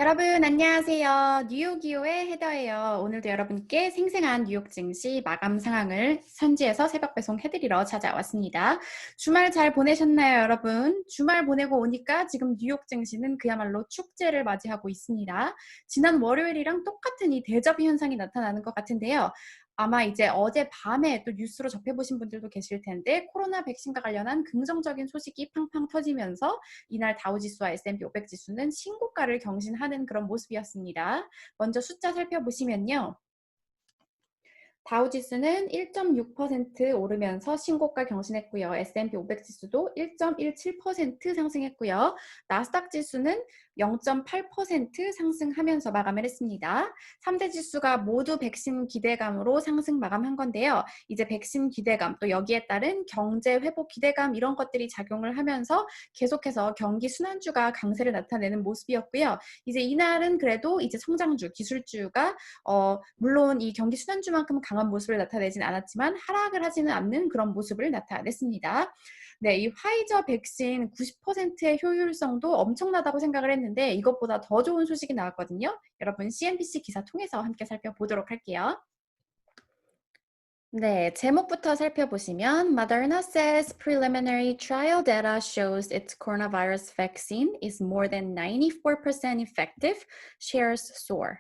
여러분 안녕하세요. 뉴욕이오의 헤더예요. 오늘도 여러분께 생생한 뉴욕 증시 마감 상황을 현지에서 새벽 배송해드리러 찾아왔습니다. 주말 잘 보내셨나요, 여러분? 주말 보내고 오니까 지금 뉴욕 증시는 그야말로 축제를 맞이하고 있습니다. 지난 월요일이랑 똑같은 이 대접이 현상이 나타나는 것 같은데요. 아마 이제 어젯밤에 또 뉴스로 접해보신 분들도 계실 텐데 코로나 백신과 관련한 긍정적인 소식이 팡팡 터지면서 이날 다우지수와 S&P 500 지수는 신고가를 경신하는 그런 모습이었습니다. 먼저 숫자 살펴보시면요. 다우지수는 1.6% 오르면서 신고가 경신했고요. S&P 500 지수도 1.17% 상승했고요. 나스닥 지수는 0.8% 상승하면서 마감을 했습니다. 3대 지수가 모두 백신 기대감으로 상승 마감한 건데요. 이제 백신 기대감 또 여기에 따른 경제 회복 기대감 이런 것들이 작용을 하면서 계속해서 경기 순환주가 강세를 나타내는 모습이었고요. 이제 이날은 그래도 이제 성장주, 기술주가 물론 이 경기 순환주만큼 강한 모습을 나타내진 않았지만 하락을 하지는 않는 그런 모습을 나타냈습니다. 네, 이 화이저 백신 90%의 효율성도 엄청나다고 생각을 했는데 이것보다 더 좋은 소식이 나왔거든요. 여러분 CNBC 기사 통해서 함께 살펴보도록 할게요. 네, 제목부터 살펴보시면 Moderna says preliminary trial data shows its coronavirus vaccine is more than 94% effective, shares soar.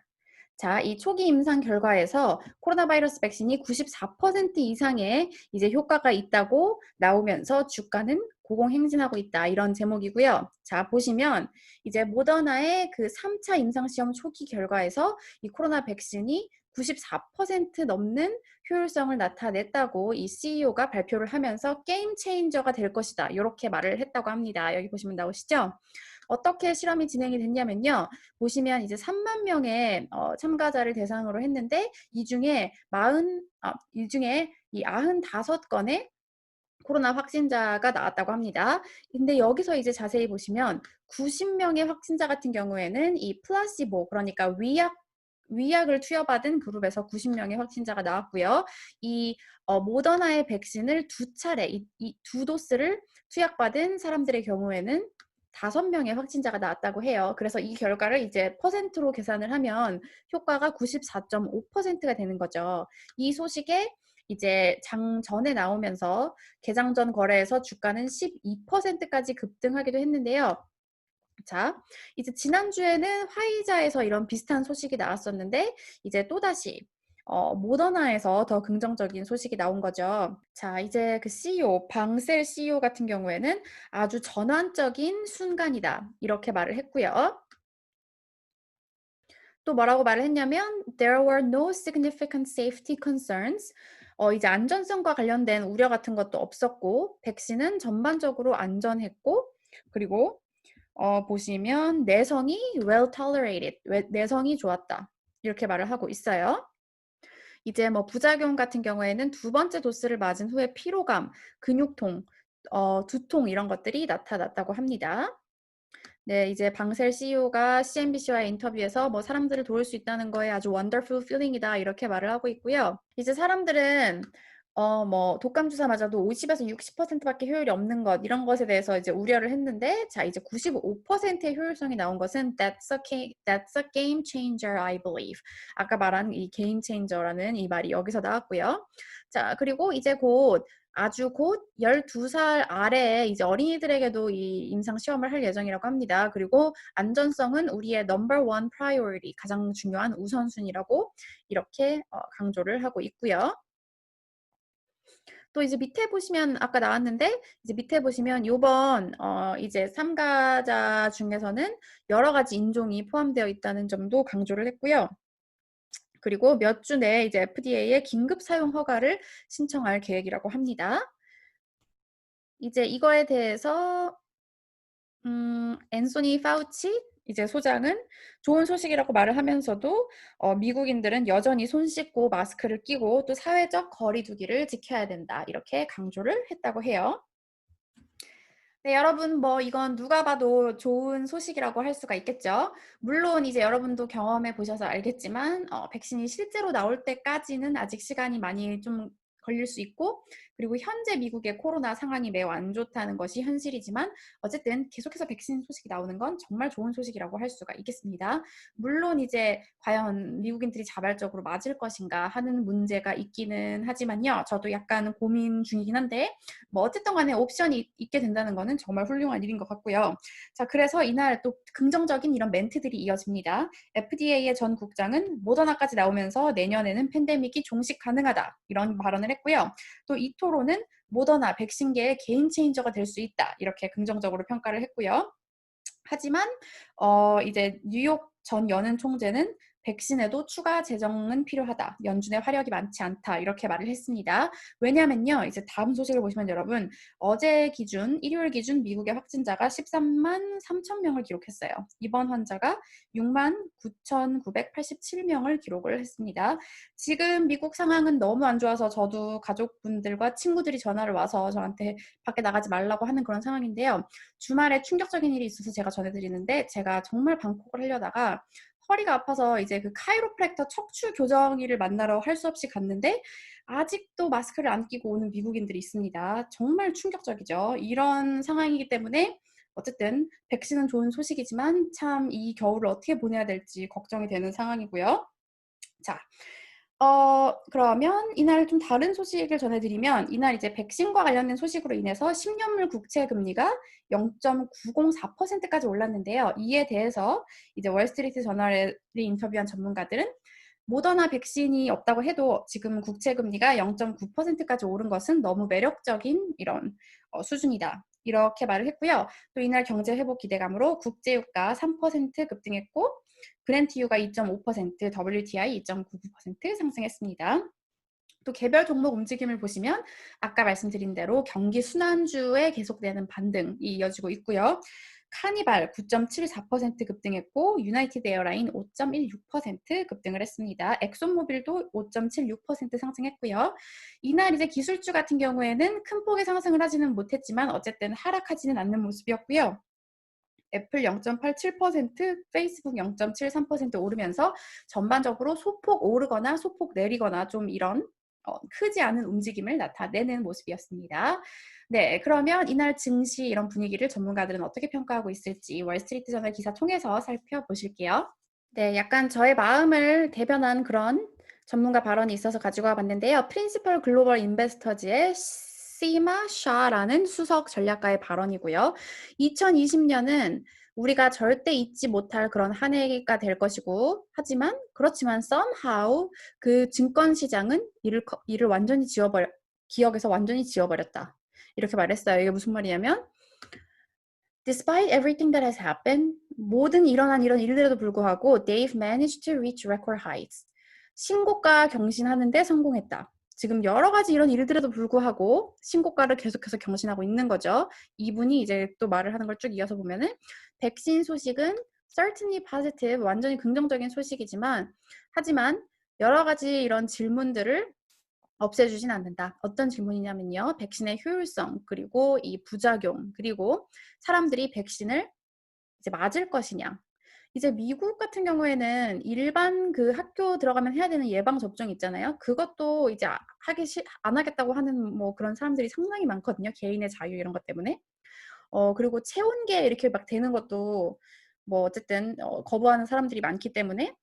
자, 이 초기 임상 결과에서 코로나 바이러스 백신이 94% 이상의 이제 효과가 있다고 나오면서 주가는 고공행진하고 있다. 이런 제목이고요. 자, 보시면 이제 모더나의 그 3차 임상시험 초기 결과에서 이 코로나 백신이 94% 넘는 효율성을 나타냈다고 이 CEO가 발표를 하면서 게임 체인저가 될 것이다. 이렇게 말을 했다고 합니다. 여기 보시면 나오시죠? 어떻게 실험이 진행이 됐냐면요. 보시면 이제 3만 명의 참가자를 대상으로 했는데 이 95건의 코로나 확진자가 나왔다고 합니다. 근데 여기서 이제 자세히 보시면 90명의 확진자 같은 경우에는 이 플라시보, 그러니까 위약을 투여받은 그룹에서 90명의 확진자가 나왔고요. 이 모더나의 백신을 두 차례, 이 두 도스를 투약받은 사람들의 경우에는 5명의 확진자가 나왔다고 해요. 그래서 이 결과를 이제 퍼센트로 계산을 하면 효과가 94.5%가 되는 거죠. 이 소식에 이제 장 전에 나오면서 개장 전 거래에서 주가는 12%까지 급등하기도 했는데요. 자, 이제 지난주에는 화이자에서 이런 비슷한 소식이 나왔었는데 이제 또다시 모더나에서 더 긍정적인 소식이 나온 거죠. 자, 이제 그 CEO, 방셀 CEO 같은 경우에는 아주 전환적인 순간이다. 이렇게 말을 했고요. 또 뭐라고 말을 했냐면 There were no significant safety concerns. 이제 안전성과 관련된 우려 같은 것도 없었고 백신은 전반적으로 안전했고 그리고 보시면 내성이 well tolerated, 내성이 좋았다. 이렇게 말을 하고 있어요. 이제 뭐 부작용 같은 경우에는 두 번째 도스를 맞은 후에 피로감, 근육통, 두통 이런 것들이 나타났다고 합니다. 네, 이제 방셀 CEO가 CNBC와의 인터뷰에서 뭐 사람들을 도울 수 있다는 거에 아주 wonderful feeling이다 이렇게 말을 하고 있고요. 이제 사람들은 뭐 독감 주사 맞아도 50에서 60%밖에 효율이 없는 것 이런 것에 대해서 이제 우려를 했는데 자 이제 95%의 효율성이 나온 것은 that's a game changer I believe. 아까 말한 이 game changer라는 이 말이 여기서 나왔고요. 자 그리고 이제 아주 곧 12살 아래의 이제 어린이들에게도 이 임상 시험을 할 예정이라고 합니다. 그리고 안전성은 우리의 number one priority, 가장 중요한 우선순위라고 이렇게 강조를 하고 있고요. 또 이제 밑에 보시면 아까 나왔는데 이제 밑에 보시면 요번 이제 참가자 중에서는 여러 가지 인종이 포함되어 있다는 점도 강조를 했고요. 그리고 몇 주 내에 이제 FDA에 긴급 사용 허가를 신청할 계획이라고 합니다. 이제 이거에 대해서 앤소니 파우치 이제 소장은 좋은 소식이라고 말을 하면서도 미국인들은 여전히 손 씻고 마스크를 끼고 또 사회적 거리 두기를 지켜야 된다. 이렇게 강조를 했다고 해요. 네, 여러분, 뭐, 이건 누가 봐도 좋은 소식이라고 할 수가 있겠죠. 물론, 이제 여러분도 경험해 보셔서 알겠지만, 백신이 실제로 나올 때까지는 아직 시간이 많이 좀 걸릴 수 있고, 그리고 현재 미국의 코로나 상황이 매우 안 좋다는 것이 현실이지만 어쨌든 계속해서 백신 소식이 나오는 건 정말 좋은 소식이라고 할 수가 있겠습니다. 물론 이제 과연 미국인들이 자발적으로 맞을 것인가 하는 문제가 있기는 하지만요. 저도 약간 고민 중이긴 한데 뭐 어쨌든 간에 옵션이 있게 된다는 거는 정말 훌륭한 일인 것 같고요. 자, 그래서 이날 또 긍정적인 이런 멘트들이 이어집니다. FDA의 전 국장은 모더나까지 나오면서 내년에는 팬데믹이 종식 가능하다 이런 발언을 했고요. 또 이 토론은 모더나 백신계의 게임 체인저가 될 수 있다 이렇게 긍정적으로 평가를 했고요. 하지만 이제 뉴욕 전 연은 총재는 백신에도 추가 재정은 필요하다. 연준의 화력이 많지 않다. 이렇게 말을 했습니다. 왜냐면요. 이제 다음 소식을 보시면 여러분, 어제 기준, 일요일 기준 미국의 확진자가 13만 3천 명을 기록했어요. 입원 환자가 6만 9,987명을 기록을 했습니다. 지금 미국 상황은 너무 안 좋아서 저도 가족분들과 친구들이 전화를 와서 저한테 밖에 나가지 말라고 하는 그런 상황인데요. 주말에 충격적인 일이 있어서 제가 전해드리는데 제가 정말 방콕을 하려다가 허리가 아파서 이제 그 카이로프랙터 척추 교정의를 만나러 할 수 없이 갔는데 아직도 마스크를 안 끼고 오는 미국인들이 있습니다. 정말 충격적이죠. 이런 상황이기 때문에 어쨌든 백신은 좋은 소식이지만 참 이 겨울을 어떻게 보내야 될지 걱정이 되는 상황이고요. 자, 그러면 이날 좀 다른 소식을 전해드리면 이날 이제 백신과 관련된 소식으로 인해서 10년물 국채 금리가 0.904%까지 올랐는데요. 이에 대해서 이제 월스트리트 저널에 인터뷰한 전문가들은 모더나 백신이 없다고 해도 지금 국채 금리가 0.9%까지 오른 것은 너무 매력적인 이런 수준이다. 이렇게 말을 했고요. 또 이날 경제 회복 기대감으로 국제유가 3% 급등했고 브렌트유가 2.5%, WTI 2.99% 상승했습니다. 또 개별 종목 움직임을 보시면 아까 말씀드린 대로 경기 순환주에 계속되는 반등이 이어지고 있고요. 카니발 9.74% 급등했고 유나이티드 에어라인 5.16% 급등을 했습니다. 엑손모빌도 5.76% 상승했고요. 이날 이제 기술주 같은 경우에는 큰 폭의 상승을 하지는 못했지만 어쨌든 하락하지는 않는 모습이었고요. 애플 0.87%, 페이스북 0.73% 오르면서 전반적으로 소폭 오르거나 소폭 내리거나 좀 이런 크지 않은 움직임을 나타내는 모습이었습니다. 네, 그러면 이날 증시 이런 분위기를 전문가들은 어떻게 평가하고 있을지 월스트리트 저널 기사 통해서 살펴보실게요. 네, 약간 저의 마음을 대변한 그런 전문가 발언이 있어서 가지고 와봤는데요. 프린시펄 글로벌 인베스터즈의 시마 샤라는 수석 전략가의 발언이고요. 2020년은 우리가 절대 잊지 못할 그런 한 해가 될 것이고, 하지만 그렇지만 somehow 그 증권 시장은 이를 완전히 기억에서 완전히 지워버렸다. 이렇게 말했어요. 이게 무슨 말이냐면 Despite everything that has happened, 모든 일어난 이런 일들에도 불구하고 they've managed to reach record heights. 신고가 경신하는데 성공했다. 지금 여러 가지 이런 일들에도 불구하고 신고가를 계속해서 경신하고 있는 거죠. 이분이 이제 또 말을 하는 걸 쭉 이어서 보면은 백신 소식은 certainly positive, 완전히 긍정적인 소식이지만 하지만 여러 가지 이런 질문들을 없애주진 않는다. 어떤 질문이냐면요. 백신의 효율성, 그리고 이 부작용, 그리고 사람들이 백신을 이제 맞을 것이냐. 이제 미국 같은 경우에는 일반 그 학교 들어가면 해야 되는 예방 접종 있잖아요. 그것도 이제 안 하겠다고 하는 뭐 그런 사람들이 상당히 많거든요. 개인의 자유 이런 것 때문에. 그리고 체온계 이렇게 막 되는 것도 뭐 어쨌든 거부하는 사람들이 많기 때문에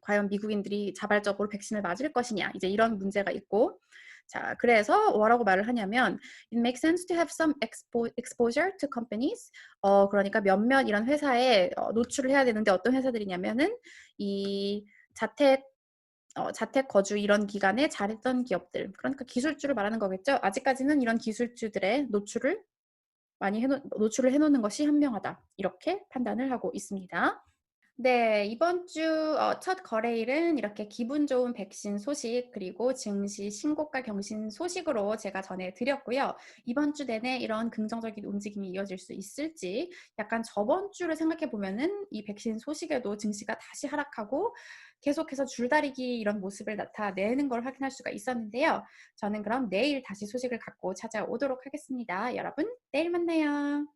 과연 미국인들이 자발적으로 백신을 맞을 것이냐 이제 이런 문제가 있고 자 그래서 뭐라고 말을 하냐면 It makes sense to have some exposure to companies 그러니까 몇몇 이런 회사에 노출을 해야 되는데 어떤 회사들이냐면은 이 자택 거주 이런 기간에 잘했던 기업들 그러니까 기술주를 말하는 거겠죠. 아직까지는 이런 기술주들의 노출을 노출을 해놓는 것이 현명하다 이렇게 판단을 하고 있습니다. 네, 이번 주 첫 거래일은 이렇게 기분 좋은 백신 소식 그리고 증시 신고가 경신 소식으로 제가 전해드렸고요. 이번 주 내내 이런 긍정적인 움직임이 이어질 수 있을지 약간 저번 주를 생각해 보면은 이 백신 소식에도 증시가 다시 하락하고 계속해서 줄다리기 이런 모습을 나타내는 걸 확인할 수가 있었는데요. 저는 그럼 내일 다시 소식을 갖고 찾아오도록 하겠습니다. 여러분, 내일 만나요.